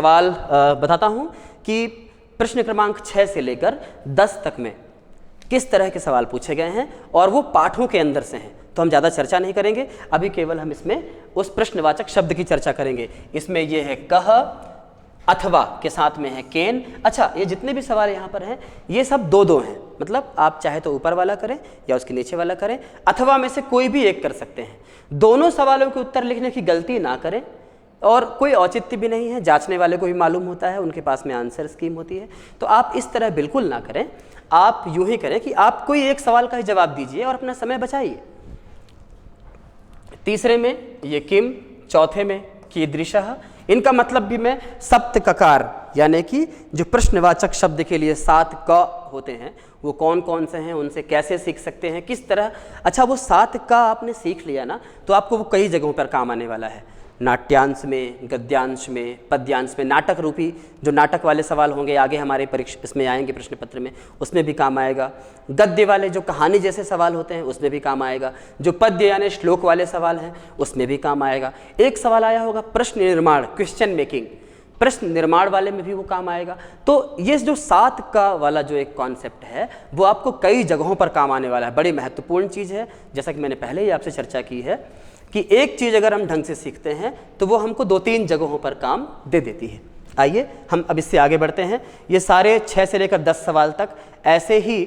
सवाल बताता हूं कि प्रश्न क्रमांक 6 से लेकर 10 तक में किस तरह के सवाल पूछे गए हैं और वो पाठों के अंदर से हैं। तो हम ज़्यादा चर्चा नहीं करेंगे, अभी केवल हम इसमें उस प्रश्नवाचक शब्द की चर्चा करेंगे। इसमें ये है कह, अथवा के साथ में है केन। अच्छा, ये जितने भी सवाल यहाँ पर हैं ये सब दो दो हैं, मतलब आप चाहे तो ऊपर वाला करें या उसके नीचे वाला करें, अथवा में से कोई भी एक कर सकते हैं। दोनों सवालों के उत्तर लिखने की गलती ना करें और कोई औचित्य भी नहीं है, जांचने वाले को भी मालूम होता है, उनके पास में आंसर स्कीम होती है। तो आप इस तरह बिल्कुल ना करें, आप यूं ही करें कि आप कोई एक सवाल का ही जवाब दीजिए और अपना समय बचाइए। तीसरे में ये किम, चौथे में कीदृशः। इनका मतलब भी मैं सप्त ककार यानी कि जो प्रश्नवाचक शब्द के लिए 7 क होते हैं वो कौन कौन से हैं, उनसे कैसे सीख सकते हैं, किस तरह। अच्छा, वो 7 क आपने सीख लिया ना तो आपको वो कई जगहों पर काम आने वाला है। नाट्यांश में, गद्यांश में, पद्यांश में, नाटक रूपी जो नाटक वाले सवाल होंगे आगे हमारे परीक्षा इसमें आएंगे प्रश्न पत्र में, उसमें भी काम आएगा। गद्य वाले जो कहानी जैसे सवाल होते हैं उसमें भी काम आएगा। जो पद्य यानी श्लोक वाले सवाल हैं उसमें भी काम आएगा। एक सवाल आया होगा प्रश्न निर्माण, क्वेश्चन मेकिंग, प्रश्न निर्माण वाले में भी वो काम आएगा। तो ये जो 7 का वाला जो एक कॉन्सेप्ट है वो आपको कई जगहों पर काम आने वाला है। बड़ी महत्वपूर्ण चीज़ है, जैसा कि मैंने पहले ही आपसे चर्चा की है कि एक चीज़ अगर हम ढंग से सीखते हैं तो वो हमको 2-3 जगहों पर काम दे देती है। आइए हम अब इससे आगे बढ़ते हैं। ये सारे 6 से लेकर 10 सवाल तक ऐसे ही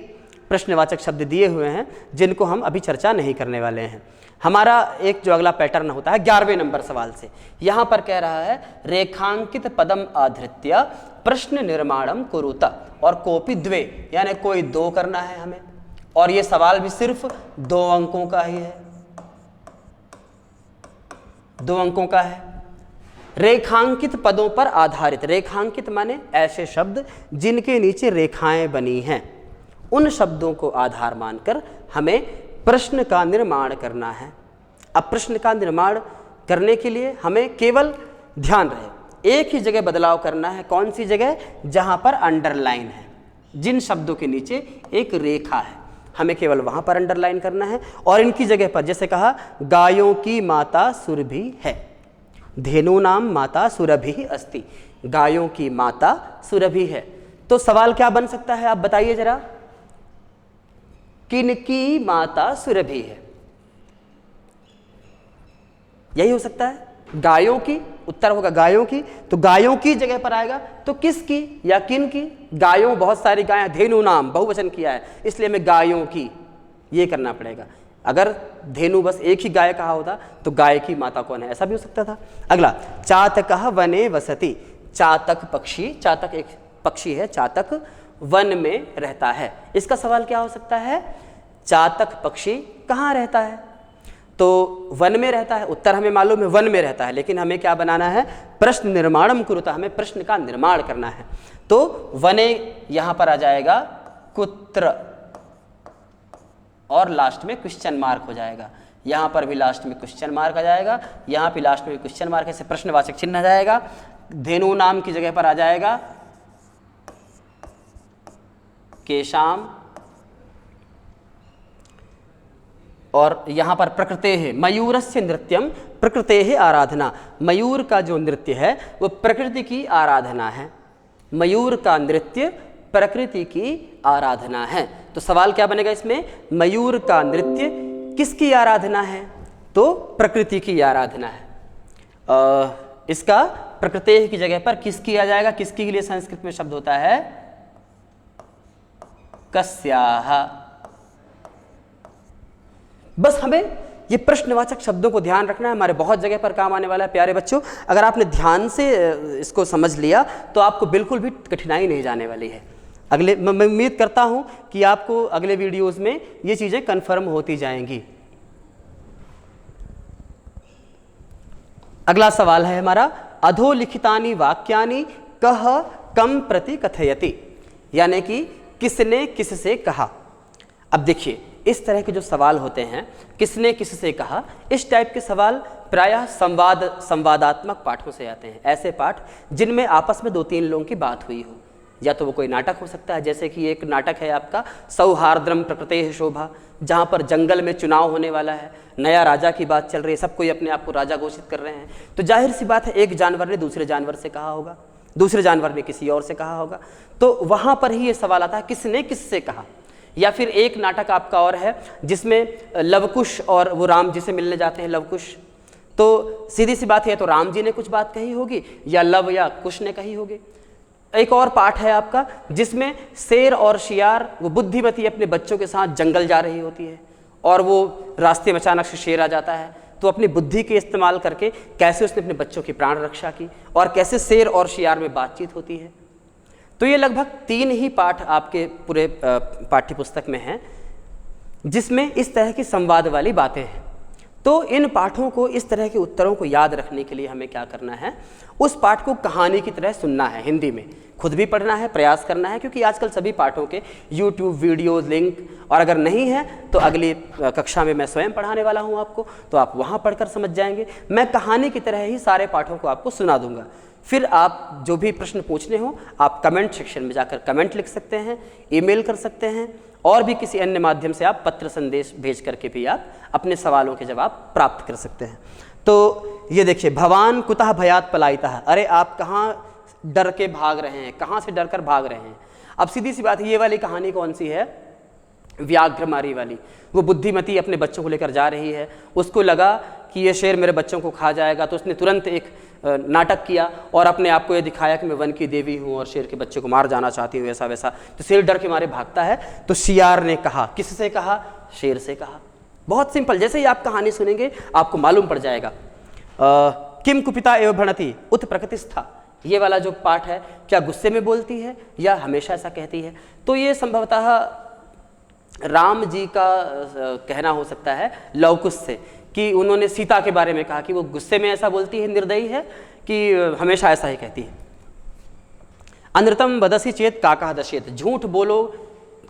प्रश्नवाचक शब्द दिए हुए हैं जिनको हम अभी चर्चा नहीं करने वाले हैं। हमारा एक जो अगला पैटर्न होता है 11वें नंबर सवाल से, यहाँ पर कह रहा है रेखांकित पदम आधृत्य प्रश्न निर्माणम कुरुत, और कोपि द्वे यानी कोई 2 करना है हमें, और ये सवाल भी सिर्फ 2 अंकों का ही है, 2 अंकों का है। रेखांकित पदों पर आधारित, रेखांकित माने ऐसे शब्द जिनके नीचे रेखाएं बनी हैं, उन शब्दों को आधार मानकर हमें प्रश्न का निर्माण करना है। अब प्रश्न का निर्माण करने के लिए हमें केवल ध्यान रहे एक ही जगह बदलाव करना है। कौन सी जगह? जहां पर अंडरलाइन है, जिन शब्दों के नीचे एक रेखा है हमें केवल वहां पर अंडरलाइन करना है। और इनकी जगह पर जैसे कहा गायों की माता सुरभि है, धेनु नाम माता सुरभि अस्ति, गायों की माता सुरभि है। तो सवाल क्या बन सकता है आप बताइए जरा, किनकी माता सुरभि है? यही हो सकता है, गायों की, उत्तर होगा गायों की, तो गायों की जगह पर आएगा तो किसकी या किन की? गायों बहुत सारी गायें, धेनु नाम बहुवचन किया है इसलिए हमें गायों की ये करना पड़ेगा। अगर धेनु बस एक ही गाय कहा होता तो गाय की माता कौन है, ऐसा भी हो सकता था। अगला, चातकः वने वसति, चातक पक्षी, चातक एक पक्षी है, चातक वन में रहता है। इसका सवाल क्या हो सकता है, चातक पक्षी कहाँ रहता है? तो वन में रहता है, उत्तर हमें मालूम है वन में रहता है, लेकिन हमें क्या बनाना है, प्रश्न निर्माणम कुरुता, हमें प्रश्न का निर्माण करना है। तो वने यहां पर आ जाएगा कुत्र, और लास्ट में क्वेश्चन मार्क हो जाएगा। यहां पर भी लास्ट में क्वेश्चन मार्क आ जाएगा, यहां भी लास्ट में क्वेश्चन मार्क ऐसे प्रश्नवाचक चिन्ह आ जाएगा। धेनु नाम की जगह पर आ जाएगा केशाम, और यहां पर प्रकृते है मयूरस्य नृत्यम प्रकृते है आराधना, मयूर का जो नृत्य है वो प्रकृति की आराधना है, मयूर का नृत्य प्रकृति की आराधना है। तो सवाल क्या बनेगा इसमें, मयूर का नृत्य किसकी आराधना है? तो प्रकृति की आराधना है। इसका प्रकृते की जगह पर किसकी आ जाएगा, किसकी के लिए संस्कृत में शब्द होता है कस्याः। बस हमें ये प्रश्नवाचक शब्दों को ध्यान रखना है, हमारे बहुत जगह पर काम आने वाला है। प्यारे बच्चों, अगर आपने ध्यान से इसको समझ लिया तो आपको बिल्कुल भी कठिनाई नहीं जाने वाली है। अगले मैं उम्मीद करता हूं कि आपको अगले वीडियोस में ये चीजें कंफर्म होती जाएंगी। अगला सवाल है हमारा, अधोलिखितानि वाक्यानि कह कम प्रति कथयति, यानी कि किसने किससे कहा। अब देखिए इस तरह के जो सवाल होते हैं, किसने किससे कहा, इस टाइप के सवाल प्रायः संवादात्मक पाठों से आते हैं। ऐसे पाठ जिनमें आपस में 2-3 लोगों की बात हुई हो, या तो वो कोई नाटक हो सकता है, जैसे कि एक नाटक है आपका सौहार्द्रम प्रकृतेः शोभा, जहाँ पर जंगल में चुनाव होने वाला है, नया राजा की बात चल रही है, सब कोई अपने आप को राजा घोषित कर रहे हैं, तो जाहिर सी बात है एक जानवर ने दूसरे जानवर से कहा होगा, दूसरे जानवर ने किसी और से कहा होगा। तो वहाँ पर ही ये सवाल आता है किसने किससे कहा। या फिर एक नाटक आपका और है जिसमें लवकुश और वो राम जी से मिलने जाते हैं, लवकुश, तो सीधी सी बात है तो राम जी ने कुछ बात कही होगी या लव या कुश ने कही होगी। एक और पाठ है आपका जिसमें शेर और शियार, वो बुद्धिमती अपने बच्चों के साथ जंगल जा रही होती है और वो रास्ते में अचानक से शेर आ जाता है, तो अपनी बुद्धि के इस्तेमाल करके कैसे उसने अपने बच्चों की प्राण रक्षा की और कैसे शेर और शियार में बातचीत होती है। तो ये लगभग 3 ही पाठ आपके पूरे पाठ्य पुस्तक में हैं जिसमें इस तरह की संवाद वाली बातें हैं। तो इन पाठों को, इस तरह के उत्तरों को याद रखने के लिए हमें क्या करना है, उस पाठ को कहानी की तरह सुनना है, हिंदी में खुद भी पढ़ना है, प्रयास करना है, क्योंकि आजकल सभी पाठों के YouTube वीडियोज़ लिंक, और अगर नहीं है तो अगली कक्षा में मैं स्वयं पढ़ाने वाला हूँ आपको, तो आप वहाँ पढ़कर समझ जाएंगे। मैं कहानी की तरह ही सारे पाठों को आपको सुना दूंगा। फिर आप जो भी प्रश्न पूछने हो आप कमेंट सेक्शन में जाकर कमेंट लिख सकते हैं, ईमेल कर सकते हैं, और भी किसी अन्य माध्यम से आप पत्र संदेश भेज करके भी आप अपने सवालों के जवाब प्राप्त कर सकते हैं। तो ये देखिए, भवान कुतः भयात पलायितः, अरे आप कहाँ डर के भाग रहे हैं, कहाँ से डर कर भाग रहे हैं। अब सीधी सी बात है, ये वाली कहानी कौन सी है, व्याघ्रमारी वाली। वो बुद्धिमती अपने बच्चों को लेकर जा रही है, उसको लगा कि ये शेर मेरे बच्चों को खा जाएगा, तो उसने तुरंत एक नाटक किया और अपने आप को ये दिखाया कि मैं वन की देवी हूँ और शेर के बच्चे को मार जाना चाहती हूँ, ऐसा वैसा। तो शेर डर के मारे भागता है, तो शियार ने कहा, किससे कहा, शेर से कहा। बहुत सिंपल, जैसे ही आप कहानी सुनेंगे आपको मालूम पड़ जाएगा। किम कुपिता एवं भणति उत प्रकृतिस्था, ये वाला जो पाठ है, क्या गुस्से में बोलती है या हमेशा ऐसा कहती है। तो ये संभवतः राम जी का कहना हो सकता है लवकुश से, कि उन्होंने सीता के बारे में कहा कि वो गुस्से में ऐसा बोलती है, निर्दयी है, कि हमेशा ऐसा ही कहती है। अनृतम वदसी चेत काका दशेत, झूठ बोलो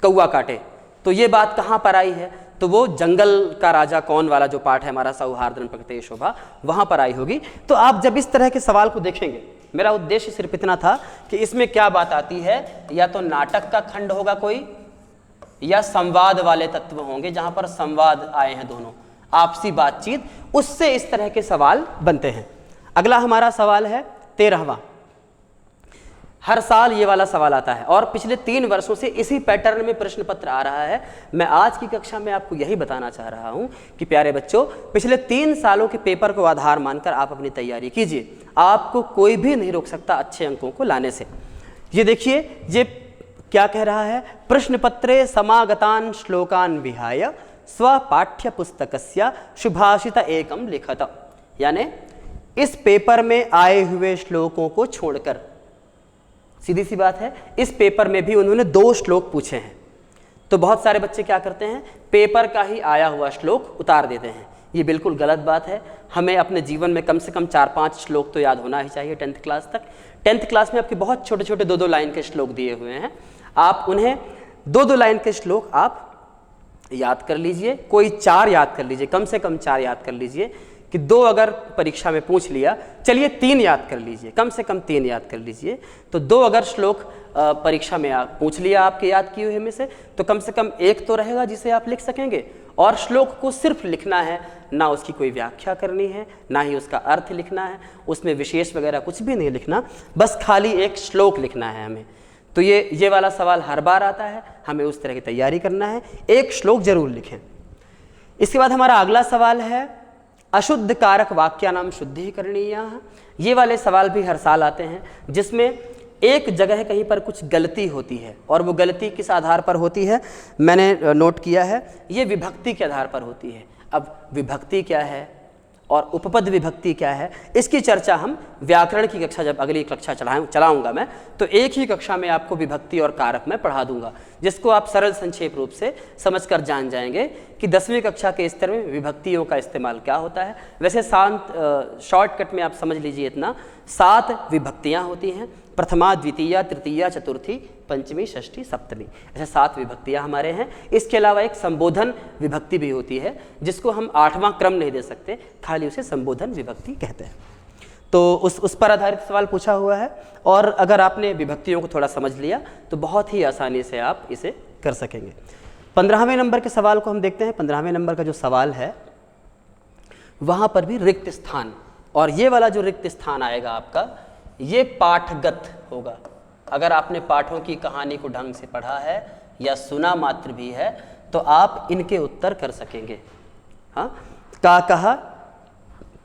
कौआ काटे। तो ये बात कहाँ पर आई है, तो वो जंगल का राजा कौन वाला जो पाठ है हमारा, सौहार्दन प्रकृति शोभा, वहाँ पर आई होगी। तो आप जब इस तरह के सवाल को देखेंगे, मेरा उद्देश्य सिर्फ इतना था कि इसमें क्या बात आती है, या तो नाटक का खंड होगा कोई, या संवाद वाले तत्व होंगे जहाँ पर संवाद आए हैं, दोनों आपसी बातचीत, उससे इस तरह के सवाल बनते हैं। अगला हमारा सवाल है 13वां। हर साल ये वाला सवाल आता है और पिछले 3 वर्षों से इसी पैटर्न में प्रश्न पत्र आ रहा है। मैं आज की कक्षा में आपको यही बताना चाह रहा हूं कि प्यारे बच्चों, पिछले 3 सालों के पेपर को आधार मानकर आप अपनी तैयारी कीजिए, आपको कोई भी नहीं रोक सकता अच्छे अंकों को लाने से। ये देखिए, ये क्या कह रहा है, प्रश्न पत्रे समागतान श्लोकान विहाय स्वपाठ्य पुस्तकस्य शुभाषित एकम लिखत, यानी इस पेपर में आए हुए श्लोकों को छोड़कर, सीधी सी बात है, इस पेपर में भी उन्होंने 2 श्लोक पूछे हैं। तो बहुत सारे बच्चे क्या करते हैं, पेपर का ही आया हुआ श्लोक उतार देते हैं। ये बिल्कुल गलत बात है। हमें अपने जीवन में कम से कम 4-5 श्लोक तो याद होना ही चाहिए 10th क्लास तक। 10th क्लास में आपके बहुत छोटे छोटे 2-2 लाइन के श्लोक दिए हुए हैं, आप उन्हें 2-2 लाइन के श्लोक आप याद कर लीजिए, कोई 4 याद कर लीजिए, कम से कम 4 याद कर लीजिए, कि 2 अगर परीक्षा में पूछ लिया, चलिए 3 याद कर लीजिए, कम से कम 3 याद कर लीजिए। तो 2 अगर श्लोक परीक्षा में आप पूछ लिया आपके याद किए हुए में से, तो कम से कम 1 तो रहेगा जिसे आप लिख सकेंगे। और श्लोक को सिर्फ लिखना है, ना उसकी कोई व्याख्या करनी है, ना ही उसका अर्थ लिखना है, उसमें विशेष वगैरह कुछ भी नहीं लिखना, बस खाली एक श्लोक लिखना है हमें। तो ये वाला सवाल हर बार आता है, हमें उस तरह की तैयारी करना है, एक श्लोक जरूर लिखें। इसके बाद हमारा अगला सवाल है अशुद्ध कारक वाक्यानाम शुद्धिकरणीय। ये वाले सवाल भी हर साल आते हैं, जिसमें एक जगह कहीं पर कुछ गलती होती है, और वो गलती किस आधार पर होती है मैंने नोट किया है, ये विभक्ति के आधार पर होती है। अब विभक्ति क्या है और उपपद विभक्ति क्या है, इसकी चर्चा हम व्याकरण की कक्षा, जब अगली कक्षा चलाऊंगा मैं, तो एक ही कक्षा में आपको विभक्ति और कारक में पढ़ा दूंगा, जिसको आप सरल संक्षेप रूप से समझकर जान जाएंगे कि 10वीं कक्षा के स्तर में विभक्तियों का इस्तेमाल क्या होता है। वैसे शॉर्टकट में आप समझ लीजिए इतना, 7 विभक्तियाँ होती हैं, प्रथमा, द्वितीया, तृतीया, चतुर्थी, पंचमी, षष्ठी, सप्तमी, ऐसे 7 विभक्तियाँ हमारे हैं। इसके अलावा एक संबोधन विभक्ति भी होती है, जिसको हम 8वां क्रम नहीं दे सकते, खाली उसे संबोधन विभक्ति कहते हैं। तो उस पर आधारित सवाल पूछा हुआ है, और अगर आपने विभक्तियों को थोड़ा समझ लिया तो बहुत ही आसानी से आप इसे कर सकेंगे। 15वें नंबर के सवाल को हम देखते हैं। 15वें नंबर का जो सवाल है वहाँ पर भी रिक्त स्थान, और ये वाला जो रिक्त स्थान आएगा आपका, ये पाठगत होगा। अगर आपने पाठों की कहानी को ढंग से पढ़ा है या सुना मात्र भी है तो आप इनके उत्तर कर सकेंगे। हाँ, काकहा,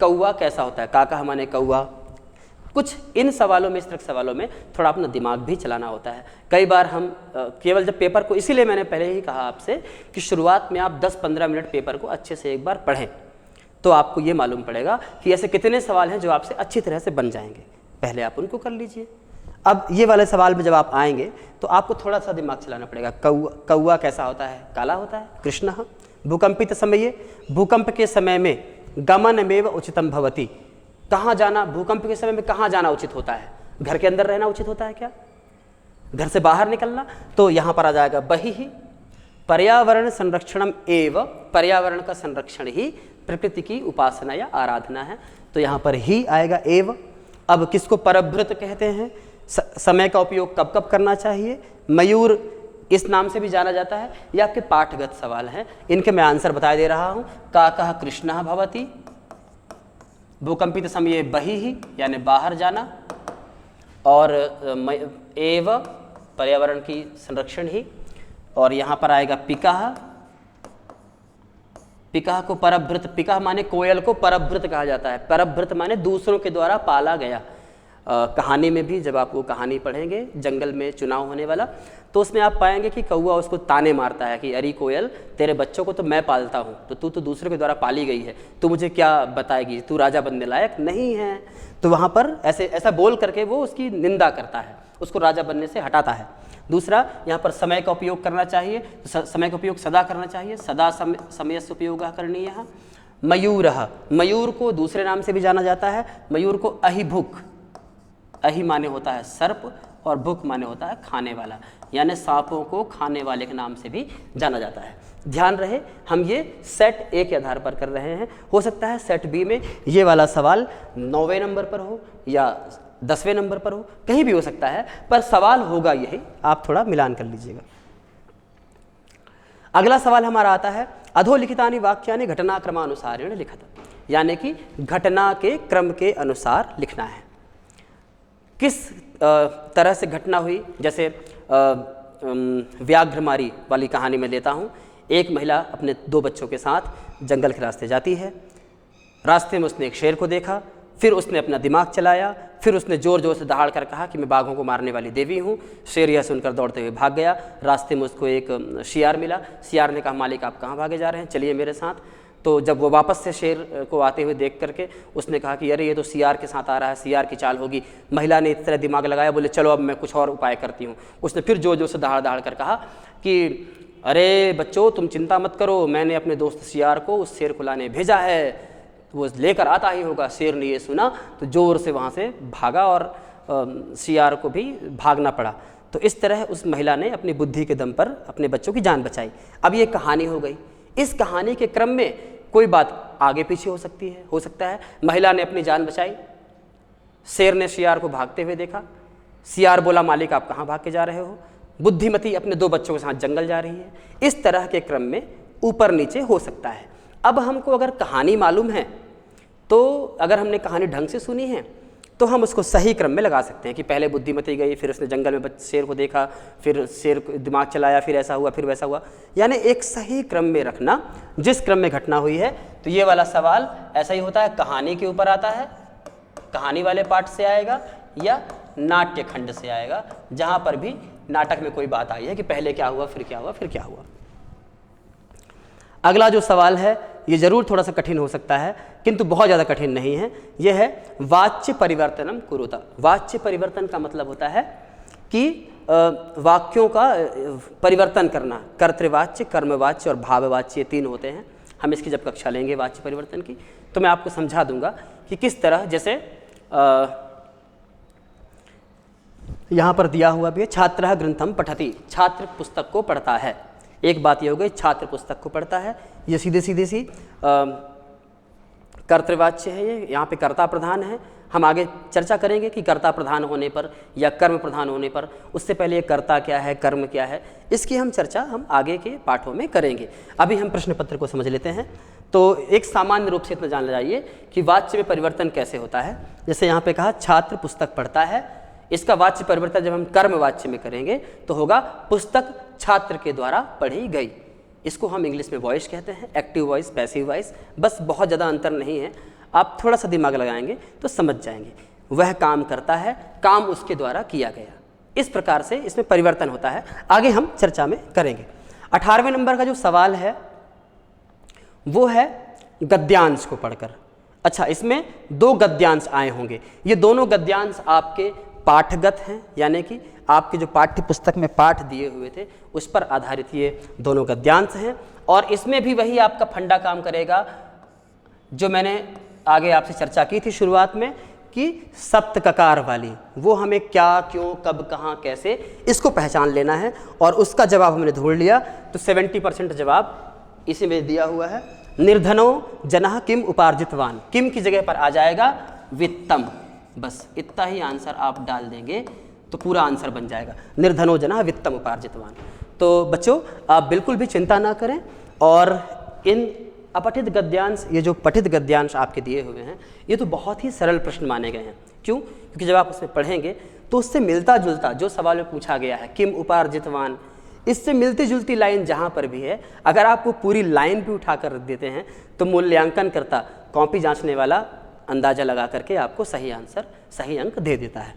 कौआ कैसा होता है? काकहा माने कौआ। कुछ इन सवालों में, इस तरह के सवालों में थोड़ा अपना दिमाग भी चलाना होता है। कई बार हम केवल जब पेपर को, इसीलिए मैंने पहले ही कहा आपसे कि शुरुआत में आप 10-15 मिनट पेपर को अच्छे से एक बार पढ़ें तो आपको ये मालूम पड़ेगा कि ऐसे कितने सवाल हैं जो आपसे अच्छी तरह से बन जाएंगे। पहले आप उनको कर लीजिए। अब ये वाले सवाल में जब आप आएंगे तो आपको थोड़ा सा दिमाग चलाना पड़ेगा। कौआ कैसा होता है? काला होता है। कृष्णः भूकंपित समये, भूकंप के समय में गमनमेव उचितम भवति, कहाँ जाना, भूकंप के समय में कहाँ जाना उचित होता है? घर के अंदर रहना उचित होता है क्या? घर से बाहर निकलना? तो यहाँ पर आ जाएगा बहिः पर्यावरण संरक्षणम एव, पर्यावरण का संरक्षण ही प्रकृति की उपासना या आराधना है। तो यहाँ पर ही आएगा एव। अब किसको परभृत कहते हैं? समय का उपयोग कब कब करना चाहिए? मयूर इस नाम से भी जाना जाता है। ये आपके पाठगत सवाल हैं, इनके मैं आंसर बता दे रहा हूँ। काकः कृष्णः भवति, भूकंपित समये बहिः यानी बाहर जाना, और एव पर्यावरण की संरक्षण ही, और यहाँ पर आएगा पिकः, पिकः को परभृत, पिकः माने कोयल को परभृत कहा जाता है। परभृत माने दूसरों के द्वारा पाला गया। कहानी में भी जब आप वो कहानी पढ़ेंगे, जंगल में चुनाव होने वाला, तो उसमें आप पाएंगे कि कौआ उसको ताने मारता है कि अरे कोयल, तेरे बच्चों को तो मैं पालता हूँ, तो तू तो दूसरों के द्वारा पाली गई है, तू मुझे क्या बताएगी, तू राजा बनने लायक नहीं है। तो वहाँ पर ऐसा बोल करके वो उसकी निंदा करता है, उसको राजा बनने से हटाता है। दूसरा, यहाँ पर समय का उपयोग करना चाहिए, तो समय का उपयोग सदा करना चाहिए, सदा समय से उपयोग करणीयः। मयूरः, मयूर को दूसरे नाम से भी जाना जाता है। मयूर को अहिभुक्, अहि माने होता है सर्प और भुक माने होता है खाने वाला, यानी सांपों को खाने वाले के नाम से भी जाना जाता है। ध्यान रहे, हम ये सेट ए के आधार पर कर रहे हैं। हो सकता है सेट बी में ये वाला सवाल 9वें नंबर पर हो या 10वें नंबर पर हो, कहीं भी हो सकता है, पर सवाल होगा यही, आप थोड़ा मिलान कर लीजिएगा। अगला सवाल हमारा आता है अधोलिखितानि वाक्यानि घटनाक्रमानुसारेण लिखत, यानी कि घटना के क्रम के अनुसार लिखना है। किस तरह से घटना हुई? जैसे व्याघ्रमारी वाली कहानी में लेता हूँ। एक महिला अपने 2 बच्चों के साथ जंगल के रास्ते जाती है। रास्ते में उसने एक शेर को देखा, फिर उसने अपना दिमाग चलाया, फिर उसने ज़ोर ज़ोर से दहाड़ कर कहा कि मैं बाघों को मारने वाली देवी हूँ। शेर यह सुनकर दौड़ते हुए भाग गया। रास्ते में उसको एक शियार मिला। शियार ने कहा, मालिक आप कहाँ भागे जा रहे हैं, चलिए मेरे साथ। तो जब वो वापस से शेर को आते हुए देख करके उसने कहा कि अरे ये तो सियार के साथ आ रहा है, सियार की चाल होगी। महिला ने इस तरह दिमाग लगाया, बोले चलो अब मैं कुछ और उपाय करती हूँ। उसने फिर जो से दहाड़ कर कहा कि अरे बच्चों तुम चिंता मत करो, मैंने अपने दोस्त सियार को उस शेर को लाने भेजा है, वो लेकर आता ही होगा। शेर ने ये सुना तो ज़ोर से वहाँ से भागा और सियार को भी भागना पड़ा। तो इस तरह उस महिला ने अपनी बुद्धि के दम पर अपने बच्चों की जान बचाई। अब ये कहानी हो गई। इस कहानी के क्रम में कोई बात आगे पीछे हो सकती है, हो सकता है महिला ने अपनी जान बचाई, शेर ने सियार को भागते हुए देखा, सियार बोला मालिक आप कहाँ भाग के जा रहे हो, बुद्धिमती अपने 2 बच्चों के साथ जंगल जा रही है। इस तरह के क्रम में ऊपर नीचे हो सकता है। अब हमको अगर कहानी मालूम है तो अगर हमने कहानी ढंग से सुनी है तो हम उसको सही क्रम में लगा सकते हैं कि पहले बुद्धिमती गई, फिर उसने जंगल में शेर को देखा, फिर शेर को दिमाग चलाया, फिर ऐसा हुआ, फिर वैसा हुआ, यानी एक सही क्रम में रखना जिस क्रम में घटना हुई है। तो ये वाला सवाल ऐसा ही होता है, कहानी के ऊपर आता है, कहानी वाले पार्ट से आएगा या नाट्य खंड से आएगा, जहाँ पर भी नाटक में कोई बात आई है कि पहले क्या हुआ, फिर क्या हुआ, फिर क्या हुआ। अगला जो सवाल है ये जरूर थोड़ा सा कठिन हो सकता है, किंतु बहुत ज़्यादा कठिन नहीं है। यह है वाच्य परिवर्तनम कुरुता। वाच्य परिवर्तन का मतलब होता है कि वाक्यों का परिवर्तन करना। कर्तृवाच्य, कर्मवाच्य और भाववाच्य 3 होते हैं। हम इसकी जब कक्षा लेंगे वाच्य परिवर्तन की तो मैं आपको समझा दूंगा कि किस तरह, जैसे यहाँ पर दिया हुआ भी है, छात्रः ग्रंथम पठति, छात्र पुस्तक को पढ़ता है। एक बात ये हो गई, छात्र पुस्तक को पढ़ता है, ये सीधे सी कर्तृवाच्य है। ये यहाँ पे कर्ता प्रधान है। हम आगे चर्चा करेंगे कि कर्ता प्रधान होने पर या कर्म प्रधान होने पर, उससे पहले ये कर्ता क्या है, कर्म क्या है, इसकी हम चर्चा हम आगे के पाठों में करेंगे। अभी हम प्रश्न पत्र को समझ लेते हैं। तो एक सामान्य रूप से इतना जान जाइए कि वाच्य में परिवर्तन कैसे होता है। जैसे यहाँ पे कहा छात्र पुस्तक पढ़ता है, इसका वाच्य परिवर्तन जब हम कर्म वाच्य में करेंगे तो होगा पुस्तक छात्र के द्वारा पढ़ी गई। इसको हम इंग्लिश में वॉइस कहते हैं, एक्टिव वॉइस, पैसिव वॉइस, बस बहुत ज़्यादा अंतर नहीं है, आप थोड़ा सा दिमाग लगाएंगे तो समझ जाएंगे। वह काम करता है, काम उसके द्वारा किया गया, इस प्रकार से इसमें परिवर्तन होता है। आगे हम चर्चा में करेंगे। 18वें नंबर का जो सवाल है वो है गद्यांश को पढ़कर। अच्छा, इसमें 2 गद्यांश आए होंगे, ये दोनों गद्यांश आपके पाठगत हैं, यानी कि आपके जो पाठ्य पुस्तक में पाठ दिए हुए थे उस पर आधारित ये दोनों गद्यांश हैं। और इसमें भी वही आपका फंडा काम करेगा जो मैंने आगे आपसे चर्चा की थी शुरुआत में कि सप्त ककार वाली, वो हमें क्या, क्यों, कब, कहाँ, कैसे, इसको पहचान लेना है। और उसका जवाब हमने ढूंढ लिया तो 70% जवाब इसी में दिया हुआ है। निर्धनो जनः किम उपार्जितवान, किम की जगह पर आ जाएगा वित्तम, बस इतना ही आंसर आप डाल देंगे तो पूरा आंसर बन जाएगा, निर्धनो जनः वित्तम उपार्जितवान। तो बच्चों आप बिल्कुल भी चिंता ना करें, और इन अपठित गद्यांश, ये जो पठित गद्यांश आपके दिए हुए हैं ये तो बहुत ही सरल प्रश्न माने गए हैं। क्यों? क्योंकि जब आप उसमें पढ़ेंगे तो उससे मिलता जुलता जो सवाल में पूछा गया है किम उपार्जितवान, इससे मिलती जुलती लाइन जहाँ पर भी है, अगर आप वो पूरी लाइन भी उठा कर रख देते हैं तो मूल्यांकन करता, कॉपी जांचने वाला अंदाज़ा लगा करके आपको सही आंसर, सही अंक दे देता है।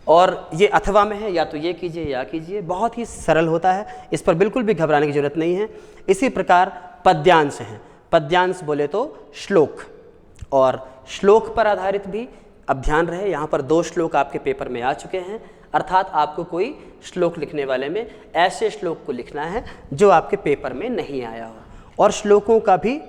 और ये अथवा में है, या तो ये कीजिए या कीजिए, बहुत ही सरल होता है, इस पर बिल्कुल भी घबराने की जरूरत नहीं है। इसी प्रकार पद्यांश हैं, पद्यांश बोले तो श्लोक, और श्लोक पर आधारित भी अब ध्यान रहे, यहाँ पर 2 श्लोक आपके पेपर में आ चुके हैं, अर्थात आपको कोई श्लोक लिखने वाले में ऐसे श्लोक को लिखना है जो आपके पेपर में नहीं आया हो। और श्लोकों का भी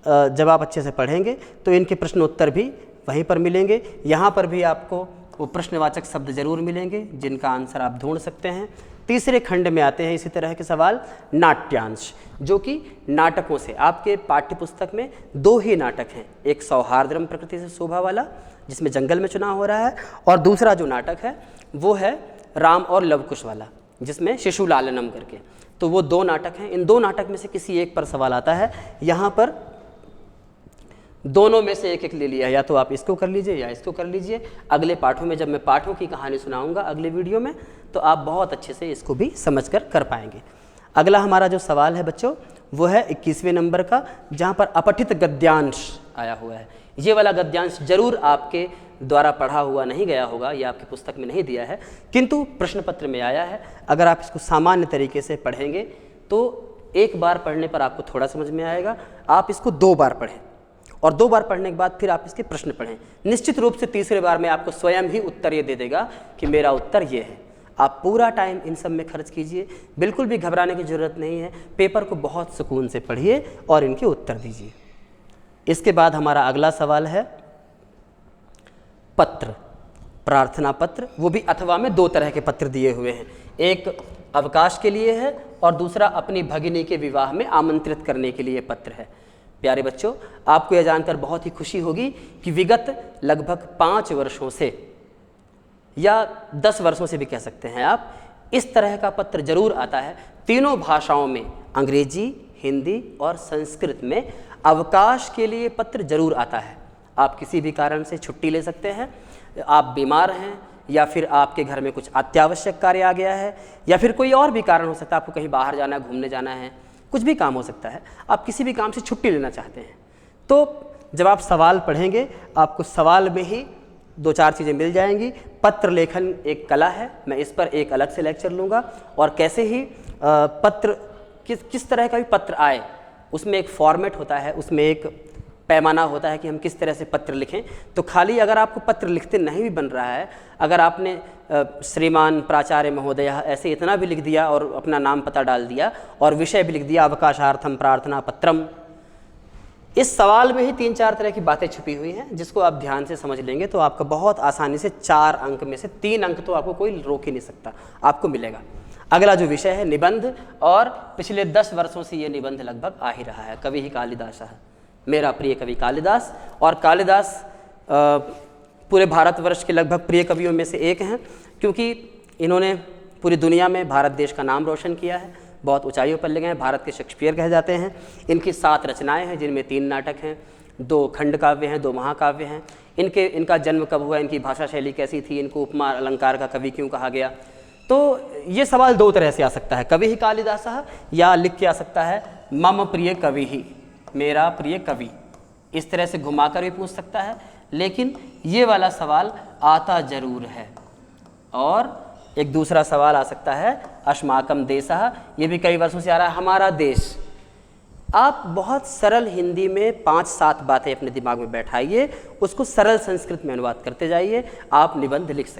जब आप अच्छे से पढ़ेंगे तो इनके प्रश्न उत्तर भी वहीं पर मिलेंगे। यहाँ पर भी आपको वो प्रश्नवाचक शब्द जरूर मिलेंगे जिनका आंसर आप ढूंढ सकते हैं। तीसरे खंड में आते हैं इसी तरह के सवाल नाट्यांश, जो कि नाटकों से, आपके पाठ्य पुस्तक में 2 ही नाटक हैं, एक सौहार्द्रम प्रकृति से शोभा वाला जिसमें जंगल में चुनाव हो रहा है, और दूसरा जो नाटक है वो है राम और लवकुश वाला जिसमें शिशु लालनम करके। तो वो 2 नाटक हैं, इन 2 नाटक में से किसी एक पर सवाल आता है। यहाँ पर दोनों में से एक एक ले लिया, या तो आप इसको कर लीजिए या इसको कर लीजिए। अगले पाठों में जब मैं पाठों की कहानी सुनाऊंगा अगले वीडियो में, तो आप बहुत अच्छे से इसको भी समझकर कर पाएंगे। अगला हमारा जो सवाल है बच्चों वो है 21वें नंबर का, जहाँ पर अपठित गद्यांश आया हुआ है। ये वाला गद्यांश जरूर आपके द्वारा पढ़ा हुआ नहीं गया होगा, या आपकी पुस्तक में नहीं दिया है, किंतु प्रश्न पत्र में आया है। अगर आप इसको सामान्य तरीके से पढ़ेंगे तो एक बार पढ़ने पर आपको थोड़ा समझ में आएगा, आप इसको 2 बार पढ़ें और 2 बार पढ़ने के बाद फिर आप इसके प्रश्न पढ़ें। निश्चित रूप से तीसरे बार में आपको स्वयं ही उत्तर ये दे देगा कि मेरा उत्तर ये है। आप पूरा टाइम इन सब में खर्च कीजिए, बिल्कुल भी घबराने की ज़रूरत नहीं है। पेपर को बहुत सुकून से पढ़िए और इनके उत्तर दीजिए। इसके बाद हमारा अगला सवाल है पत्र, प्रार्थना पत्र, वो भी अथवा में 2 तरह के पत्र दिए हुए हैं, एक अवकाश के लिए है और दूसरा अपनी भगिनी के विवाह में आमंत्रित करने के लिए पत्र है। प्यारे बच्चों, आपको यह जानकर बहुत ही खुशी होगी कि विगत लगभग 5 वर्षों से या 10 वर्षों से भी कह सकते हैं आप, इस तरह का पत्र जरूर आता है। तीनों भाषाओं में, अंग्रेजी, हिंदी और संस्कृत में अवकाश के लिए पत्र जरूर आता है। आप किसी भी कारण से छुट्टी ले सकते हैं, आप बीमार हैं या फिर आपके घर में कुछ अत्यावश्यक कार्य आ गया है, या फिर कोई और भी कारण हो सकता है, आपको कहीं बाहर जाना है, घूमने जाना है, कुछ भी काम हो सकता है, आप किसी भी काम से छुट्टी लेना चाहते हैं। तो जब आप सवाल पढ़ेंगे आपको सवाल में ही 2-4 चीज़ें मिल जाएंगी। पत्र लेखन एक कला है, मैं इस पर एक अलग से लेक्चर लूँगा, और कैसे ही पत्र किस तरह का भी पत्र आए उसमें एक फॉर्मेट होता है, उसमें एक पैमाना होता है कि हम किस तरह से पत्र लिखें। तो खाली अगर आपको पत्र लिखते नहीं भी बन रहा है, अगर आपने श्रीमान प्राचार्य महोदय ऐसे इतना भी लिख दिया और अपना नाम पता डाल दिया और विषय भी लिख दिया अवकाशार्थम प्रार्थना पत्रम, इस सवाल में ही 3-4 तरह की बातें छुपी हुई हैं, जिसको आप ध्यान से समझ लेंगे तो आपका बहुत आसानी से 4 अंक में से 3 अंक तो आपको कोई रोक ही नहीं सकता, आपको मिलेगा। अगला जो विषय है निबंध, और पिछले 10 वर्षों से ये निबंध लगभग आ ही रहा है। कवि ही कालिदास है, मेरा प्रिय कवि कालिदास, और कालिदास पूरे भारतवर्ष के लगभग प्रिय कवियों में से एक हैं, क्योंकि इन्होंने पूरी दुनिया में भारत देश का नाम रोशन किया है। बहुत ऊंचाइयों पर ले गए हैं, भारत के शेक्सपियर कहे जाते हैं। इनकी 7 रचनाएं हैं जिनमें 3 नाटक हैं, 2 खंड काव्य हैं, 2 महाकाव्य हैं। इनका जन्म कब हुआ, इनकी भाषा शैली कैसी थी, इनको उपमा अलंकार का कवि क्यों कहा गया। तो ये सवाल 2 तरह से आ सकता है, कवि ही कालिदासः, या लिख के आ सकता है मम प्रिय कवि ही, मेरा प्रिय कवि। इस तरह से घुमाकर भी पूछ सकता है, लेकिन ये वाला सवाल आता जरूर है। और एक दूसरा सवाल आ सकता है अस्माकं देशः, ये भी कई वर्षों से आ रहा है, हमारा देश। आप बहुत सरल हिंदी में 5-7 बातें अपने दिमाग में बैठाइए, उसको सरल संस्कृत में अनुवाद करते जाइए, आप निबंध लिख सकते हैं।